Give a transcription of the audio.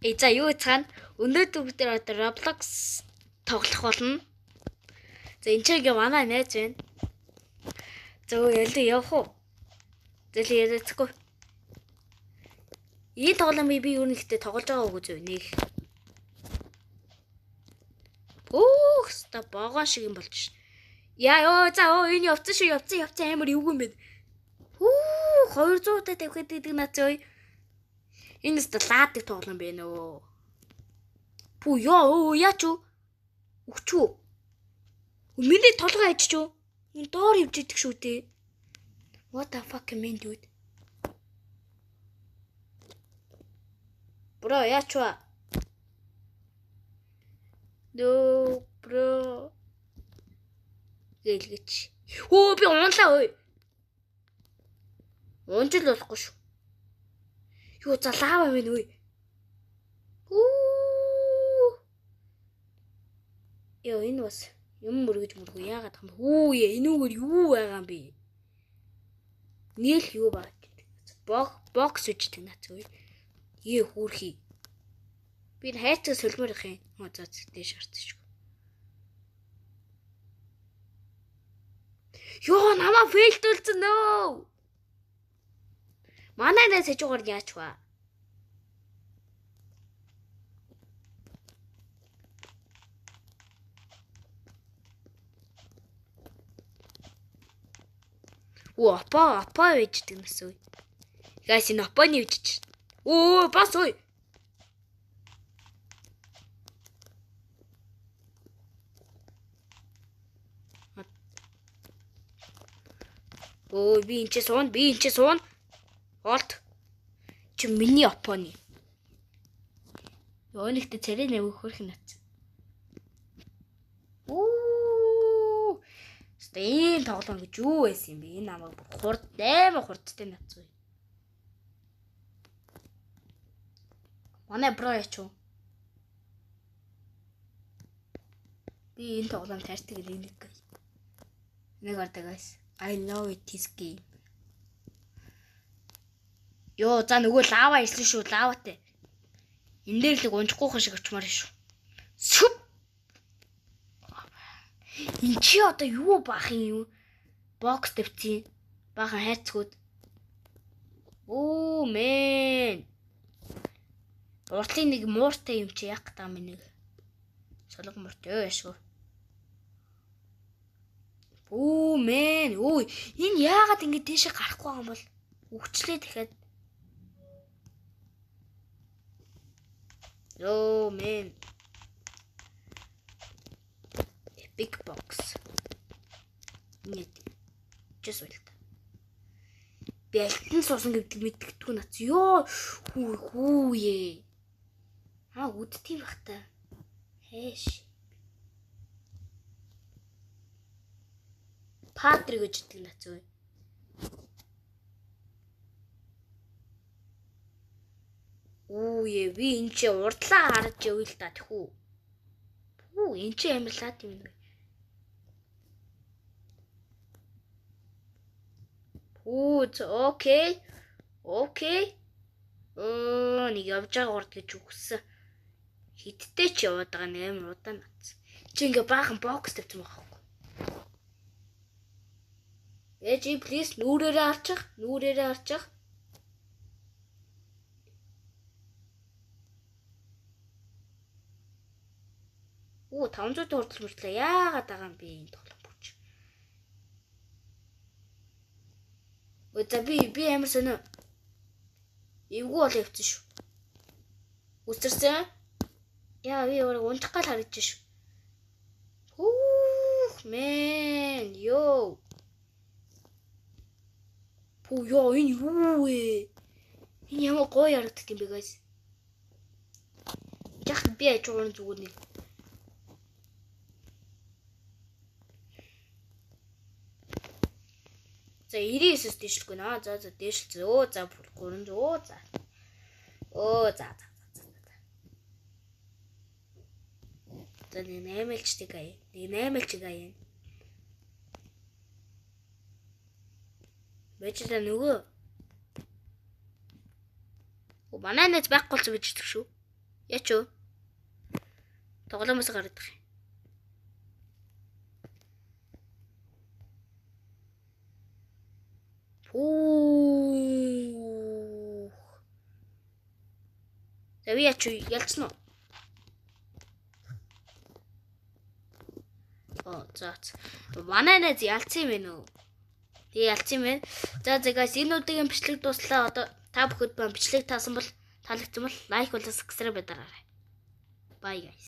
За юу цаана өнөөдөр бид одоо Roblox тоглох болно. За энэ ч ингээ манай найз байна. За ялаа явах уу? Зэл яриацгүй. Энэ тоглоомыг би юу нэгтэй тоглож байгаа үгүй зөв нэг. Ста богоо шиг юм болж ш. Яа энэ явцсан шүү явцсан амар эвгүй юм байна. 200 та тавьхэд идэг наа зөө. Энэ ста лаадаг тоглоом байна өө. Яач уу? Өгчүү. Миний толгой ажиж юу? Энэ доор явж идэг шүү дээ. What the fuck man dude? Бро яач вэ? No bro. Гэлгэж. Би унлаа ой. Унжил болохгүй шүү. Юу залаава минь ой. Энэ бас юм мөргөж яагаад юм энүүгээр юу байгаа юм бэ? Нийл юу баг. Бокс үждэг наа зөө. Хүүрхий. Би хайцаг солимор их юм. За дээш харцчих. Намаа фейлдүүлсэн нөө. Манай найз хажуугаар яач вэ? Апа ээждэг нас ой. Гайс энэ апаны ээжч. Бас ой. Би энэ ч суун. Олд. Чи миний апаны. Нэгтэ царай навиг хөрх нац. Энэ тоглоом гэж юу байсан юм бэ? Энэ намайг бүр амар хурдтай нац уу. Манай бро яч уу? Би энэ тоглоом таардаг нэг. Нэг ордог guys. I know it is game. За нөгөө лава ирсэн шүү, лаватай. Энэ дээр л унжихгүй шиг очмаар шүү. Сүп. Энд чи одоо юу баах юм? Бокс тавьчих. Баахан хайцгууд. Мэн. Уртлын нэг мууртай юм чи яг таа минь нэг. Солог мууртай яашгүй. Мэн. Энэ яагаад ингэ тийшээ гарахгүй юм бол? Өгчлээ дахиад. Man. Big box. Нет. Just wait. Би алтан суусан гэдэг мэддэггүй нац. Хүүе. Үдтий бах та. Хэш. Патрик гэж гэдэг нац үү? Би энэ чи урдлаа харж явъя л та тэхүү. Энэ чи амар лаад юм бэ? Окей. Нэг явж байгаа урд гэж үгсэн. Хиттэй ч яваад байгаа нэг амар удаан нац. Чи ингээ баахан бокс тавьсан байгаа хөөхгүй. Please нүрээрээ арчих. 500 хүртэл мөртлөө яагаад байгаа юм бэ энэ тоглоом бүч. Би амар сонио. Эвгүй бол явцсан шүү. Үсэрсэн. Би өөрөө унтах гал харж шүү. Мэн, энэ юу вэ? Энэ ямар гоё харагддаг юм бэ guys. Яг би ажуурын зүгээр нэг. За 99-с дэшлэхгүй наа. За дэшлцээ. За 300. За. За 8-элчдэг ая. 8-элчиг ая. Бэжлээ нөгөө. Манай найз байхгүй болсон байж шүү. Яач юу? Тоглоомоос гараад ирэх. За би яач юу? Ялцсан уу? За. Манай найз ялцсан юм байна уу? Тэгээ ялцсан юм байна. За guys, энэ удаагийн бичлэг дуслаа. Одоо та бүхэд маань бичлэг таасан бол таалагдсан бол лайк болон subscribe дараарай. Bye guys.